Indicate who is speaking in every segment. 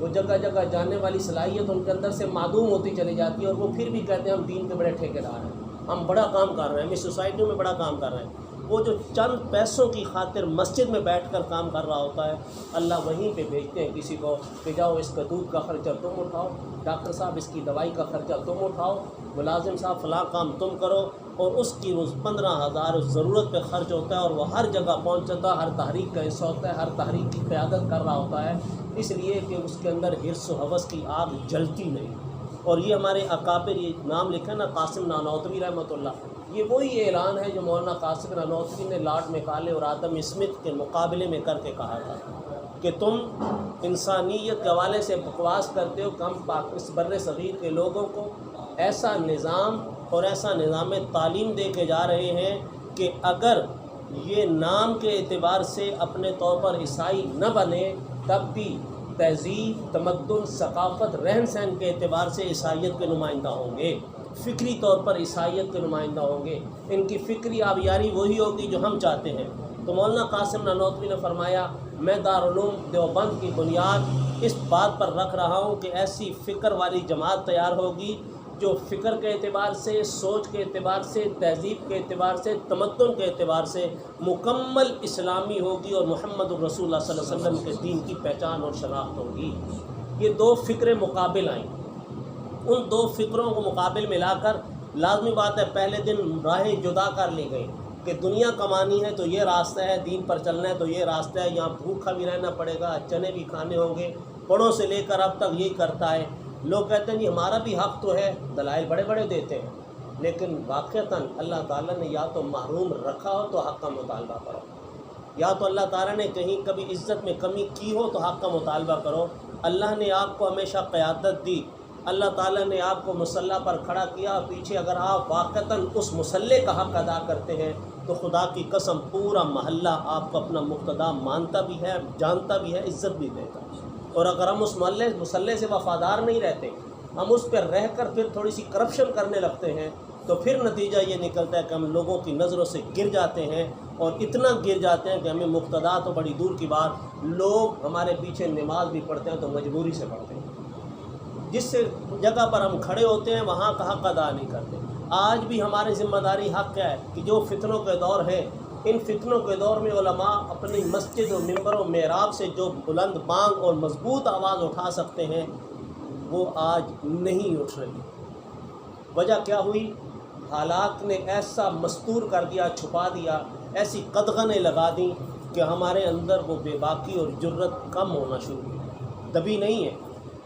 Speaker 1: وہ جگہ جگہ جانے والی صلاحیت ان کے اندر سے معدوم ہوتی چلی جاتی ہے، اور وہ پھر بھی کہتے ہیں ہم دین کے بڑے ٹھیکیدار ہیں، ہم بڑا کام کر رہے ہیں، ہم اس سوسائٹی میں بڑا کام کر رہے ہیں۔ وہ جو چند پیسوں کی خاطر مسجد میں بیٹھ کر کام کر رہا ہوتا ہے، اللہ وہیں پہ بھیجتے ہیں کسی کو کہ جاؤ اس کا دودھ کا خرچہ تم اٹھاؤ، ڈاکٹر صاحب اس کی دوائی کا خرچہ تم اٹھاؤ، ملازم صاحب فلاں کام تم کرو، اور اس کی روز 15,000 اس ضرورت پہ خرچ ہوتا ہے، اور وہ ہر جگہ پہنچتا ہے، ہر تحریک کا حصہ ہوتا ہے، ہر تحریک کی قیادت کر رہا ہوتا ہے، اس لیے کہ اس کے اندر حرص و ہوس کی آگ جلتی نہیں۔ اور یہ ہمارے اکابر، یہ نام لکھا نا قاسم نانوتوی رحمۃ اللہ، یہ وہی اعلان ہے جو مولانا قاسم نانوتوی نے لارڈ میکالے اور آدم اسمتھ کے مقابلے میں کر کے کہا تھا کہ تم انسانیت کے حوالے سے بکواس کرتے ہو کہ ہم اس بر صغیر کے لوگوں کو ایسا نظام اور ایسا نظام تعلیم دے کے جا رہے ہیں کہ اگر یہ نام کے اعتبار سے اپنے طور پر عیسائی نہ بنے تب بھی تہذیب، تمدن، ثقافت، رہن سہن کے اعتبار سے عیسائیت کے نمائندہ ہوں گے، فکری طور پر عیسائیت کے نمائندہ ہوں گے، ان کی فکری آبیاری وہی ہوگی جو ہم چاہتے ہیں۔ تو مولانا قاسم نانوتوی نے فرمایا میں دارالعلوم دیوبند کی بنیاد اس بات پر رکھ رہا ہوں کہ ایسی فکر والی جماعت تیار ہوگی جو فکر کے اعتبار سے، سوچ کے اعتبار سے، تہذیب کے اعتبار سے، تمدن کے اعتبار سے مکمل اسلامی ہوگی، اور محمد الرسول اللہ صلی اللہ علیہ وسلم کے دین کی پہچان اور شناخت ہوگی۔ یہ دو فکریں مقابل آئیں، ان دو فکروں کو مقابل ملا کر لازمی بات ہے پہلے دن راہیں جدا کر لی گئی کہ دنیا کمانی ہے تو یہ راستہ ہے، دین پر چلنا ہے تو یہ راستہ ہے، یہاں بھوکا بھی رہنا پڑے گا، چنے بھی کھانے ہوں گے، بڑوں سے لے کر اب تک یہی کرتا ہے۔ لوگ کہتے ہیں جی ہمارا بھی حق تو ہے، دلائل بڑے بڑے دیتے ہیں، لیکن واقعتاً اللہ تعالیٰ نے یا تو محروم رکھا ہو تو حق کا مطالبہ کرو، یا تو اللہ تعالیٰ نے کہیں کبھی عزت میں کمی کی ہو تو حق کا مطالبہ کرو۔ اللہ نے آپ کو ہمیشہ قیادت دی، اللہ تعالیٰ نے آپ کو مسلح پر کھڑا کیا، پیچھے اگر آپ واقعتاً اس مسلح کا حق ادا کرتے ہیں تو خدا کی قسم پورا محلہ آپ کو اپنا مقتدا مانتا بھی ہے، جانتا بھی ہے، عزت بھی دیتا ہے۔ اور اگر ہم اس مسلح سے وفادار نہیں رہتے، ہم اس پہ رہ کر پھر تھوڑی سی کرپشن کرنے لگتے ہیں، تو پھر نتیجہ یہ نکلتا ہے کہ ہم لوگوں کی نظروں سے گر جاتے ہیں، اور اتنا گر جاتے ہیں کہ ہمیں مقتدا تو بڑی دور کی بات، لوگ ہمارے پیچھے نماز بھی پڑھتے ہیں تو مجبوری سے پڑھتے ہیں، جس سے جگہ پر ہم کھڑے ہوتے ہیں وہاں کا حق ادا نہیں کرتے۔ آج بھی ہماری ذمہ داری حق ہے کہ جو فتنوں کے دور ہیں، ان فتنوں کے دور میں علماء اپنی مسجد و ممبر و محراب سے جو بلند بانگ اور مضبوط آواز اٹھا سکتے ہیں وہ آج نہیں اٹھ رہی۔ وجہ کیا ہوئی؟ حالات نے ایسا مستور کر دیا، چھپا دیا، ایسی قدغنیں لگا دیں کہ ہمارے اندر وہ بے باکی اور جرت کم ہونا شروع ہوئی، دبی نہیں ہے،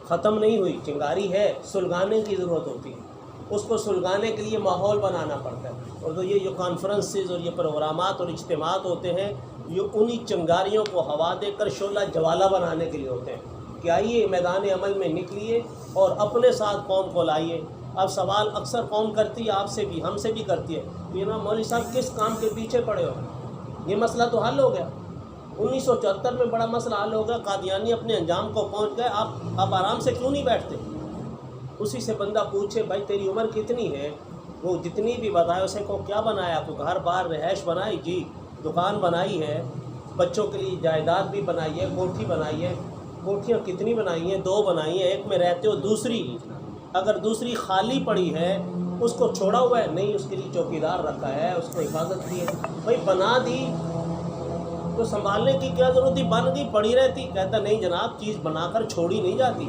Speaker 1: ختم نہیں ہوئی، چنگاری ہے، سلگانے کی ضرورت ہوتی ہے، اس کو سلگانے کے لیے ماحول بنانا پڑتا ہے۔ اور تو یہ جو کانفرنسز اور یہ پروگرامات اور اجتماعات ہوتے ہیں یہ انہی چنگاریوں کو ہوا دے کر شعلہ جوالہ بنانے کے لیے ہوتے ہیں کہ آئیے میدان عمل میں نکلیے اور اپنے ساتھ قوم کو لائیے۔ اب سوال اکثر قوم کرتی ہے، آپ سے بھی، ہم سے بھی کرتی ہے، یہ نا مولوی صاحب کس کام کے پیچھے پڑے ہو؟ یہ مسئلہ تو حل ہو گیا، 1974 میں بڑا مسئلہ حل ہو گیا، قادیانی اپنے انجام کو پہنچ گئے، آپ آرام سے کیوں نہیں بیٹھتے؟ اسی سے بندہ پوچھے بھائی تیری عمر کتنی ہے؟ وہ جتنی بھی بتائے، اسے کو کیا بنایا؟ کو گھر بار رہائش بنائی؟ جی دکان بنائی ہے، بچوں کے لیے جائیداد بھی بنائی ہے، کوٹھی بنائی ہے۔ کوٹھیاں کتنی بنائی ہیں؟ 2 بنائی ہیں، ایک میں رہتے ہو، دوسری اگر دوسری خالی پڑی ہے اس کو چھوڑا ہوا ہے؟ نہیں، اس کے لیے چوکیدار رکھا ہے، اس کو حفاظت کی ہے۔ بھائی بنا دی تو سنبھالنے کی کیا ضرورت تھی؟ بن گئی پڑی رہتی۔ کہتا نہیں جناب، چیز بنا کر چھوڑی نہیں جاتی،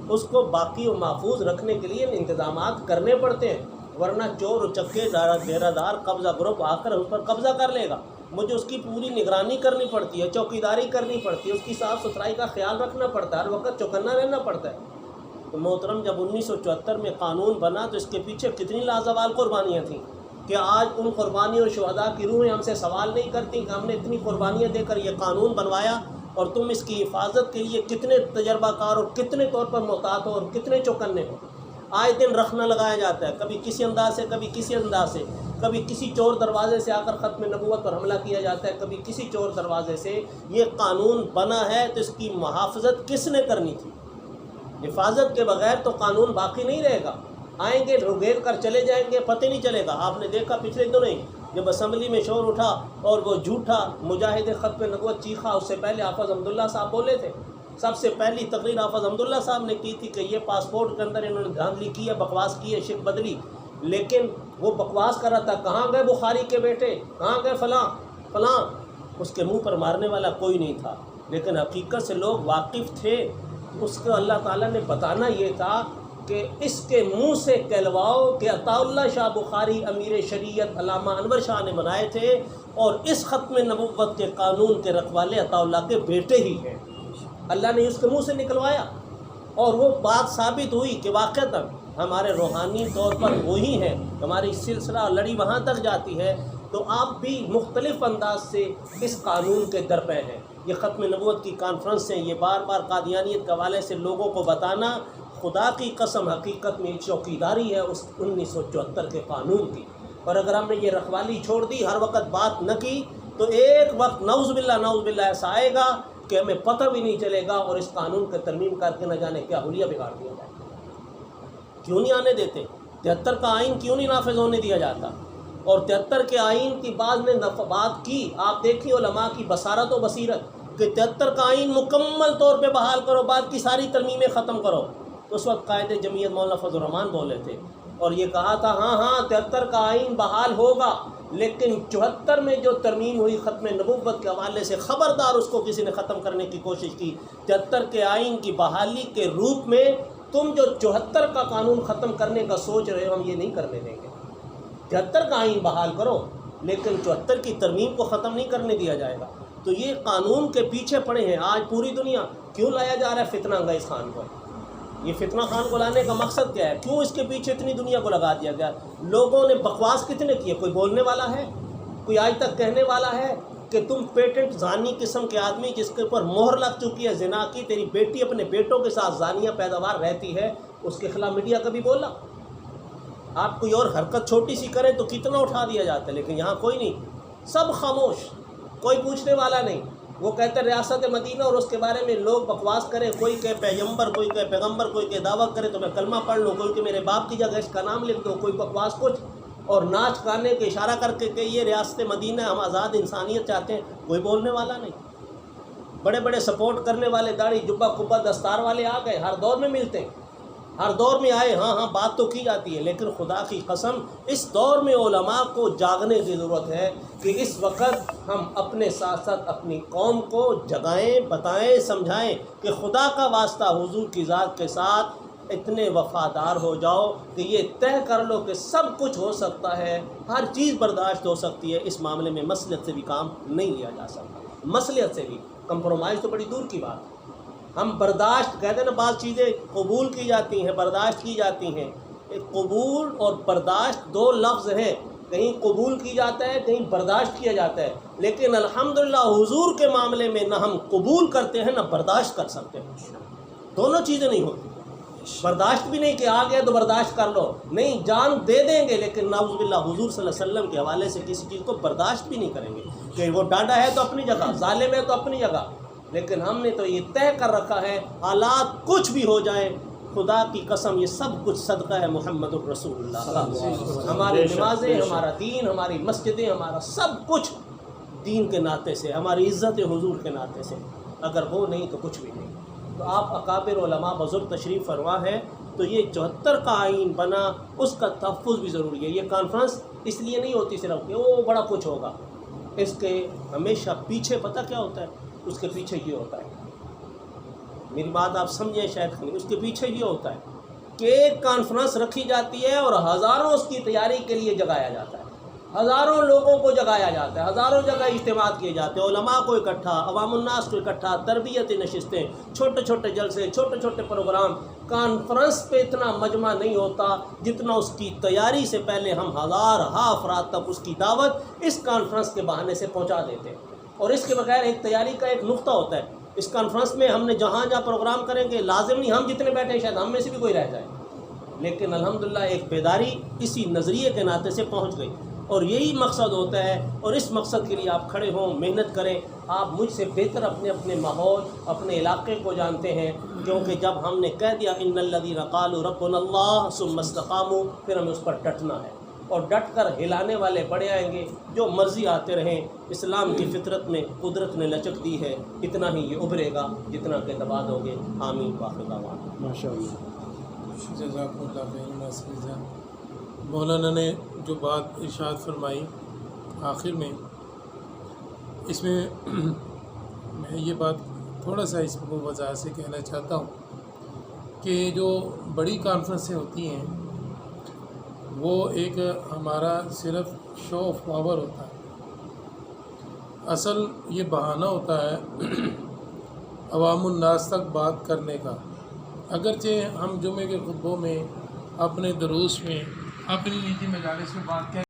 Speaker 1: اس کو باقی و محفوظ رکھنے کے لیے انتظامات کرنے پڑتے ہیں، ورنہ چور چکے ڈیرہ دار قبضہ گروپ آ کر اس پر قبضہ کر لے گا۔ مجھے اس کی پوری نگرانی کرنی پڑتی ہے، چوکیداری کرنی پڑتی ہے، اس کی صاف ستھرائی کا خیال رکھنا پڑتا ہے، ہر وقت چوکنا رہنا پڑتا ہے۔ تو محترم جب 1974 میں قانون بنا تو اس کے پیچھے کتنی لازوال قربانیاں تھیں کہ آج ان قربانیوں اور شہداء کی روحیں ہم سے سوال نہیں کرتی کہ ہم نے اتنی قربانیاں دے کر یہ قانون بنوایا اور تم اس کی حفاظت کے لیے کتنے تجربہ کار اور کتنے طور پر محتاط ہو اور کتنے چوکنے ہو۔ آئے دن رخنہ لگایا جاتا ہے، کبھی کسی انداز سے، کبھی کسی انداز سے، کبھی کسی چور دروازے سے آ کر ختم نبوت پر حملہ کیا جاتا ہے، کبھی کسی چور دروازے سے۔ یہ قانون بنا ہے تو اس کی محافظت کس نے کرنی تھی؟ حفاظت کے بغیر تو قانون باقی نہیں رہے گا، آئیں گے رگیل کر چلے جائیں گے، پتہ نہیں چلے گا۔ آپ نے دیکھا پچھلے دنوں ہی جب اسمبلی میں شور اٹھا اور وہ جھوٹا مجاہد ختم نبوت چیخا، اس سے پہلے حافظ عبداللہ صاحب بولے تھے سب سے پہلی تقریر حافظ حمداللہ صاحب نے کی تھی کہ یہ پاسپورٹ کے اندر انہوں نے دھاندلی کی ہے، بکواس کی ہے، شک بدلی، لیکن وہ بکواس کر رہا تھا کہاں گئے بخاری کے بیٹے، کہاں گئے فلاں فلاں، اس کے منہ پر مارنے والا کوئی نہیں تھا، لیکن حقیقت سے لوگ واقف تھے۔ اس کو اللہ تعالیٰ نے بتانا یہ تھا کہ اس کے منہ سے کہلواؤ کہ عطا اللہ شاہ بخاری امیر شریعت علامہ انور شاہ نے بنائے تھے، اور اس ختم نبوت کے قانون کے رکھوالے عطا اللہ کے بیٹے ہی ہیں۔ اللہ نے اس کے منہ سے نکلوایا، اور وہ بات ثابت ہوئی کہ واقعتاً ہمارے روحانی طور پر وہی ہیں، ہماری سلسلہ لڑی وہاں تک جاتی ہے۔ تو آپ بھی مختلف انداز سے اس قانون کے درپے ہیں۔ یہ ختم نبوت کی کانفرنس سے یہ بار بار قادیانیت کے حوالے سے لوگوں کو بتانا، خدا کی قسم حقیقت میں چوکیداری ہے اس 1974 کے قانون کی، اور اگر ہم نے یہ رکھوالی چھوڑ دی، ہر وقت بات نہ کی، تو ایک وقت نعوذ باللہ ایسا آئے گا کہ ہمیں پتہ بھی نہیں چلے گا، اور اس قانون کے ترمیم کر کے نہ جانے کیا حلیہ بگاڑ دیا جائے۔ کیوں نہیں آنے دیتے؟ 73 کا آئین کیوں نہیں نافذ ہونے دیا جاتا؟ اور 73 کے آئین کی بعض نے بات کی، آپ دیکھیے علماء کی بصارت و بصیرت، کہ 73 کا آئین مکمل طور پہ بحال کرو، بعد کی ساری ترمیمیں ختم کرو۔ اس وقت قائد جمعیت مولانا فضل الرحمان بولے تھے، اور یہ کہا تھا ہاں 73 کا آئین بحال ہوگا، لیکن 74 میں جو ترمیم ہوئی ختم نبوت کے حوالے سے، خبردار اس کو کسی نے ختم کرنے کی کوشش کی۔ 73 کے آئین کی بحالی کے روپ میں تم جو 74 کا قانون ختم کرنے کا سوچ رہے ہو، ہم یہ نہیں کرنے دیں گے۔ 73 کا آئین بحال کرو، لیکن 74 کی ترمیم کو ختم نہیں کرنے دیا جائے گا۔ تو یہ قانون کے پیچھے پڑے ہیں آج پوری دنیا۔ کیوں لایا جا رہا ہے فتنہ انگیز خان کو؟ یہ فتنہ خان کو لانے کا مقصد کیا ہے؟ کیوں اس کے پیچھے اتنی دنیا کو لگا دیا گیا؟ لوگوں نے بکواس کتنے کیے؟ کوئی بولنے والا ہے؟ کوئی آج تک کہنے والا ہے کہ تم پیٹنٹ زانی قسم کے آدمی جس کے اوپر مہر لگ چکی ہے زنا کی، تیری بیٹی اپنے بیٹوں کے ساتھ زانیہ پیداوار رہتی ہے، اس کے خلاف میڈیا کبھی بولا؟ آپ کوئی اور حرکت چھوٹی سی کریں تو کتنا اٹھا دیا جاتا ہے، لیکن یہاں کوئی نہیں، سب خاموش، کوئی پوچھنے والا نہیں۔ وہ کہتے ہیں ریاست مدینہ، اور اس کے بارے میں لوگ بکواس کریں، کوئی کہے پیغمبر، کوئی کہے پیغمبر، کوئی کہے دعویٰ کرے تو میں کلمہ پڑھ لوں، کوئی کہ میرے باپ کی جگہ اس کا نام لکھ دو، کوئی بکواس کچھ، اور ناچ گانے کے اشارہ کر کے کہ یہ ریاست مدینہ ہم آزاد انسانیت چاہتے ہیں، کوئی بولنے والا نہیں۔ بڑے بڑے سپورٹ کرنے والے داڑھی جبہ قبہ دستار والے آ گئے، ہر دور میں ملتے ہیں، ہر دور میں آئے، ہاں بات تو کی جاتی ہے، لیکن خدا کی قسم اس دور میں علماء کو جاگنے کی ضرورت ہے کہ اس وقت ہم اپنے ساتھ ساتھ اپنی قوم کو جگائیں، بتائیں، سمجھائیں کہ خدا کا واسطہ حضور کی ذات کے ساتھ اتنے وفادار ہو جاؤ کہ یہ طے کر لو کہ سب کچھ ہو سکتا ہے، ہر چیز برداشت ہو سکتی ہے، اس معاملے میں مصلحت سے بھی کام نہیں لیا جا سکتا، مصلحت سے بھی، کمپرومائز تو بڑی دور کی بات ہے۔ ہم برداشت کہتے ہیں نا، بعض چیزیں قبول کی جاتی ہیں، برداشت کی جاتی ہیں۔ قبول اور برداشت دو لفظ ہیں، کہیں قبول کی جاتا ہے، کہیں برداشت کیا جاتا ہے، لیکن الحمدللہ حضور کے معاملے میں نہ ہم قبول کرتے ہیں نہ برداشت کر سکتے ہیں، دونوں چیزیں نہیں ہوتی۔ برداشت بھی نہیں کہ آ گیا تو برداشت کر لو، نہیں، جان دے دیں گے، لیکن نعوذ باللہ حضور صلی اللہ علیہ وسلم کے حوالے سے کسی چیز کو برداشت بھی نہیں کریں گے کہ وہ ڈاڈا ہے تو اپنی جگہ، ظالم ہے تو اپنی جگہ، لیکن ہم نے تو یہ طے کر رکھا ہے حالات کچھ بھی ہو جائیں، خدا کی قسم یہ سب کچھ صدقہ ہے محمد الرسول اللہ کا۔ ہماری نمازیں، ہمارا دین، ہماری مسجدیں، ہمارا سب کچھ دین کے ناطے سے، ہماری عزت حضور کے ناطے سے، اگر وہ نہیں تو کچھ بھی نہیں۔ تو آپ اکابر علماء بزرگ تشریف فرما ہے، تو یہ 74 کا آئین بنا، اس کا تحفظ بھی ضروری ہے۔ یہ کانفرنس اس لیے نہیں ہوتی صرف کہ وہ بڑا کچھ ہوگا، اس کے ہمیشہ پیچھے پتہ کیا ہوتا ہے؟ اس کے پیچھے یہ ہوتا ہے، میری بات آپ سمجھیں شاید نہیں، اس کے پیچھے یہ ہوتا ہے کہ ایک کانفرنس رکھی جاتی ہے اور ہزاروں اس کی تیاری کے لیے جگایا جاتا ہے، ہزاروں لوگوں کو جگایا جاتا ہے، ہزاروں جگہ اجتماع کیے جاتے ہیں، علماء کو اکٹھا، عوام الناس کو اکٹھا، تربیتی نشستیں، چھوٹے چھوٹے جلسے، چھوٹے چھوٹے پروگرام۔ کانفرنس پہ اتنا مجمع نہیں ہوتا جتنا اس کی تیاری سے پہلے ہم ہزارہا افراد تک اس کی دعوت اس کانفرنس کے بہانے سے پہنچا دیتے ہیں۔ اور اس کے بغیر ایک تیاری کا ایک نقطہ ہوتا ہے، اس کانفرنس میں ہم نے جہاں پروگرام کریں گے، لازم نہیں ہم جتنے بیٹھے ہیں شاید ہم میں سے بھی کوئی رہ جائے، لیکن الحمدللہ ایک بیداری اسی نظریے کے ناطے سے پہنچ گئی، اور یہی مقصد ہوتا ہے، اور اس مقصد کے لیے آپ کھڑے ہوں، محنت کریں۔ آپ مجھ سے بہتر اپنے ماحول، اپنے علاقے کو جانتے ہیں، کیونکہ جب ہم نے کہہ دیا ان الذین قالوا ربنا اللہ ثم استقاموا، پھر ہمیں اس پر ڈٹنا ہے۔ اور ڈٹ کر ہلانے والے بڑے آئیں گے، جو مرضی آتے رہیں۔ اسلام کی فطرت میں قدرت نے لچک دی ہے، اتنا ہی یہ ابھرے گا جتنا کہ دبا دو گے۔ آمین وآخر دعوانا۔
Speaker 2: ماشاء اللہ، جزاک اللہ خیر ناصر۔ مولانا نے جو بات ارشاد فرمائی آخر میں، اس میں میں یہ بات تھوڑا سا اس کو وضاحت سے کہنا چاہتا ہوں کہ جو بڑی کانفرنسیں ہوتی ہیں وہ ایک ہمارا صرف شو آف پاور ہوتا ہے، اصل یہ بہانہ ہوتا ہے عوام الناس تک بات کرنے کا۔ اگرچہ ہم جمعے کے خطبوں میں، اپنے دروس میں، اپنی نجی مجالس میں بات